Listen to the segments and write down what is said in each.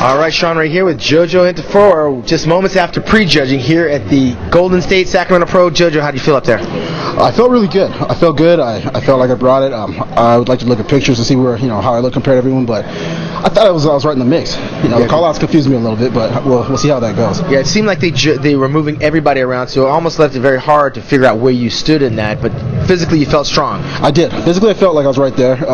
All right, Shawn, right here with JoJo Ntiforo, just moments after prejudging here at the Golden State Sacramento Pro. JoJo, how do you feel up there? I felt really good. I felt good. I felt like I brought it. I would like to look at pictures to see where, how I look compared to everyone, but I thought I was right in the mix. The call-outs confused me a little bit, but we'll see how that goes. Yeah, it seemed like they were moving everybody around, so it almost left it very hard to figure out where you stood in that, but physically you felt strong. I did. Physically I felt like I was right there.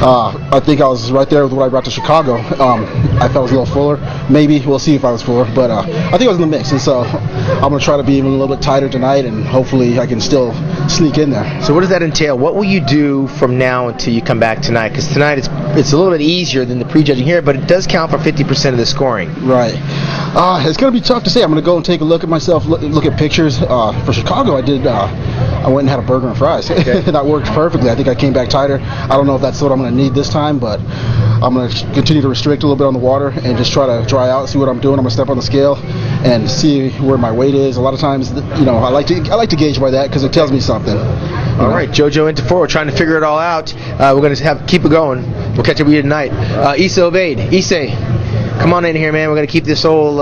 I think I was right there with what I brought to Chicago. I felt I was a little fuller. Maybe we'll see if I was fuller, but I think I was in the mix, and so I'm going to try to be even a little bit tighter tonight, and hopefully I can still sneak in there. So what does that entail? What will you do from now until you come back tonight? Because tonight it's a little bit easier than the prejudging here, but it does count for 50% of the scoring. Right. It's going to be tough to say. I'm going to go and take a look at myself, look at pictures. For Chicago, I went and had a burger and fries. Okay. That worked perfectly. I think I came back tighter. I don't know if that's what I'm going to need this time, but I'm going to continue to restrict a little bit on the water and just try to dry out, see what I'm doing. I'm going to step on the scale and see where my weight is. A lot of times, I like to gauge by that because it tells me something. All right, JoJo Ntiforo trying to figure it all out. We're going to keep it going. We'll catch up with you tonight. Essa Obaid, Issa, come on in here, man. We're going to keep this whole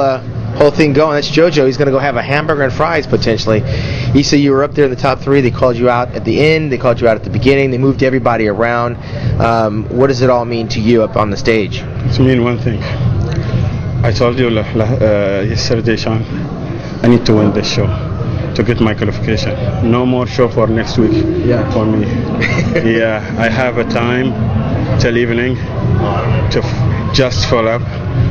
thing going. That's JoJo. He's going to go have a hamburger and fries potentially. Issa, you were up there in the top 3. They called you out at the end. They called you out at the beginning. They moved everybody around. What does it all mean to you up on the stage? It means one thing. I told you yesterday, Shawn, I need to win this show to get my qualification. No more show for next week for me. Yeah, I have a time till evening to just fill up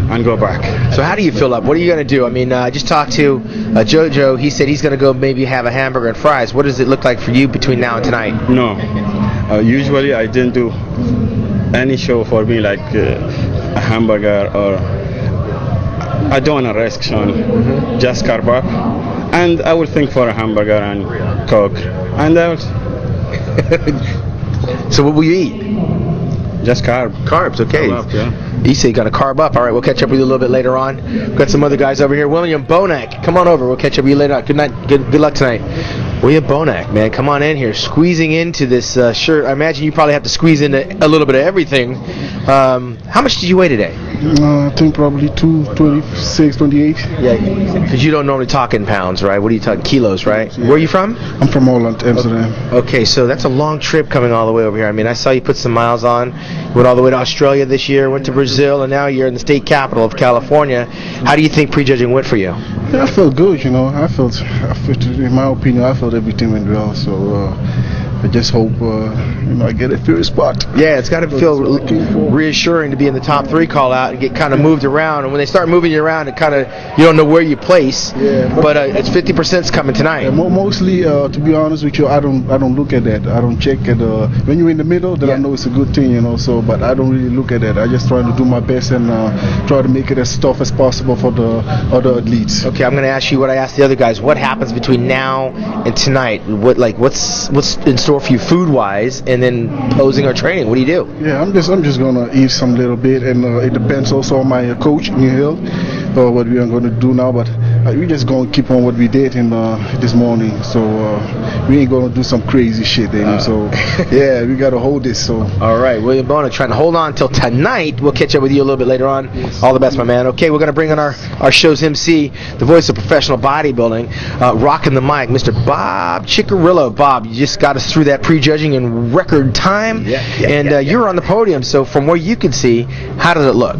and go back. So how do you fill up? What are you going to do? I mean, I just talked to JoJo. He said he's going to go maybe have a hamburger and fries. What does it look like for you between now and tonight? No. Usually I didn't do any show for me like a hamburger or... I don't want to risk, Shawn. Just carb up. And I will think for a hamburger and Coke. And I will... So what will you eat? Just Carbs, okay. Carb up, yeah. Issa, got to carb up. All right, we'll catch up with you a little bit later on. We've got some other guys over here. William Bonac, come on over. We'll catch up with you later on. Good night. Good luck tonight. William Bonac, man, come on in here. Squeezing into this shirt. I imagine you probably have to squeeze into a little bit of everything. How much did you weigh today? I think probably 226, 28. Yeah, because you don't normally talk in pounds, right? What are you talking? Kilos, right? Yeah. Where are you from? I'm from Holland, Amsterdam. Okay, so that's a long trip coming all the way over here. I mean, I saw you put some miles on. Went all the way to Australia this year, went to Brazil, and now you're in the state capital of California. How do you think prejudging went for you? Yeah, I felt good, I felt, in my opinion, I felt everything went well. So I just hope, I get a fair spot. Yeah, it's got to feel reassuring to be in the top 3 call out and get kind of moved around. And when they start moving you around, it kind of, you don't know where you place. Yeah, but it's 50% coming tonight. Yeah, mostly, to be honest with you, I don't look at that. I don't check at when you're in the middle. Then I know it's a good thing, So, but I don't really look at that. I just try to do my best and try to make it as tough as possible for the other athletes. Okay, I'm going to ask you what I asked the other guys. What happens between now and tonight? What's in store for you food-wise, and then posing or training? What do you do? Yeah, I'm just gonna eat some little bit, and it depends also on my coach New Hill, what we are going to do now. But we just gonna keep on what we did in this morning. So we ain't gonna do some crazy shit, so yeah, we gotta hold this. So all right, William Bonac trying to hold on till tonight. We'll catch up with you a little bit later on. All the best, my man. Okay, we're gonna bring on our show's MC, the voice of professional bodybuilding, rocking the mic, Mr. Bob Cicherillo. Bob, you just got us through that prejudging in record time, and you're on the podium. So from where you can see, how does it look?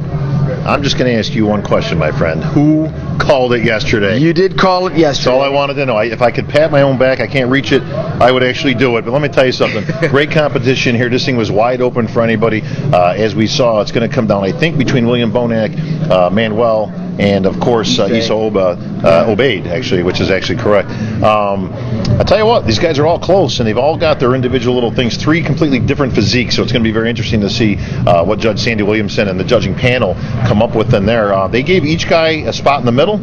I'm just going to ask you one question, my friend. Who called it yesterday? You did call it yesterday. That's all I wanted to know. If I could pat my own back, I can't reach it, I would actually do it. But let me tell you something. Great competition here. This thing was wide open for anybody. As we saw, it's going to come down, I think, between William Bonac, Manuel, and of course Essa Obaid, actually, which is actually correct. I tell you what, these guys are all close, and they've all got their individual little things. 3 completely different physiques, so it's going to be very interesting to see what Judge Sandy Williamson and the judging panel come up with in there. They gave each guy a spot in the middle,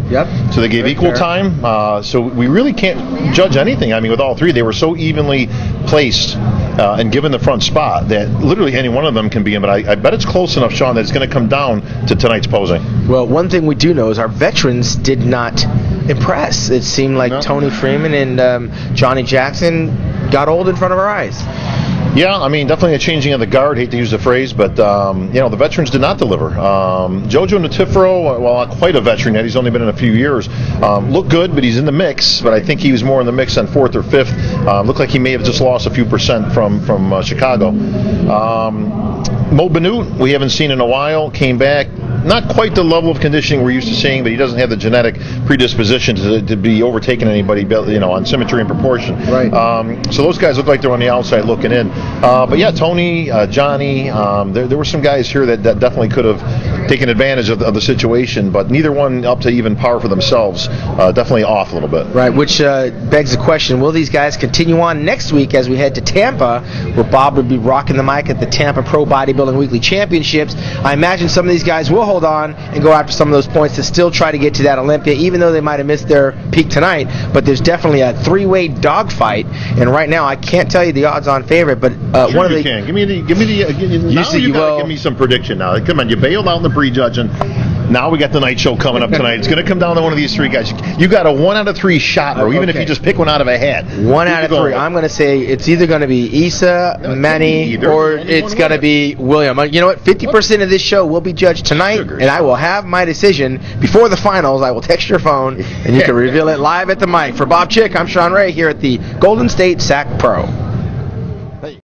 so they gave equal time. So we really can't judge anything. I mean, with all 3, they were so evenly placed and given the front spot that literally any one of them can be in. But I bet it's close enough, Shawn, that it's going to come down to tonight's posing. Well, one thing we do know is our veterans did not impress. It seemed like Tony Freeman and Johnny Jackson got old in front of our eyes. Yeah, I mean, definitely a changing of the guard. Hate to use the phrase, but the veterans did not deliver. JoJo Ntiforo, well, not quite a veteran yet. He's only been in a few years. Looked good, but he's in the mix. But I think he was more in the mix on 4th or 5th. Looked like he may have just lost a few percent from Chicago. Mo Benut, we haven't seen in a while. Came back. Not quite the level of conditioning we're used to seeing, but he doesn't have the genetic predisposition to be overtaking anybody, on symmetry and proportion. Right. So those guys look like they're on the outside looking in. But yeah, Tony, Johnny, there were some guys here that definitely could have taken advantage of the situation, but neither one up to even par for themselves. Definitely off a little bit. Right, which begs the question, will these guys continue on next week as we head to Tampa, where Bob will be rocking the mic at the Tampa Pro Bodybuilding Weekly Championships? I imagine some of these guys will hold on and go after some of those points to still try to get to that Olympia, even though they might have missed their peak tonight. But there's definitely a three-way dogfight, and right now I can't tell you the odds-on favorite, but sure one of you the can. Give me some prediction now. Come on, you bailed out in the prejudging. Now we got the night show coming up tonight. It's going to come down to one of these three guys. You got a 1 out of 3 shot, or even if you just pick one out of a hat. 1 out of 3. I'm going to say it's either going to be Essa, Manny, or it's going to be William. You know what? 50% of this show will be judged tonight, and I will have my decision before the finals. I will text your phone, and you can reveal it live at the mic. For Bob Chick, I'm Shawn Ray here at the Golden State Sac Pro.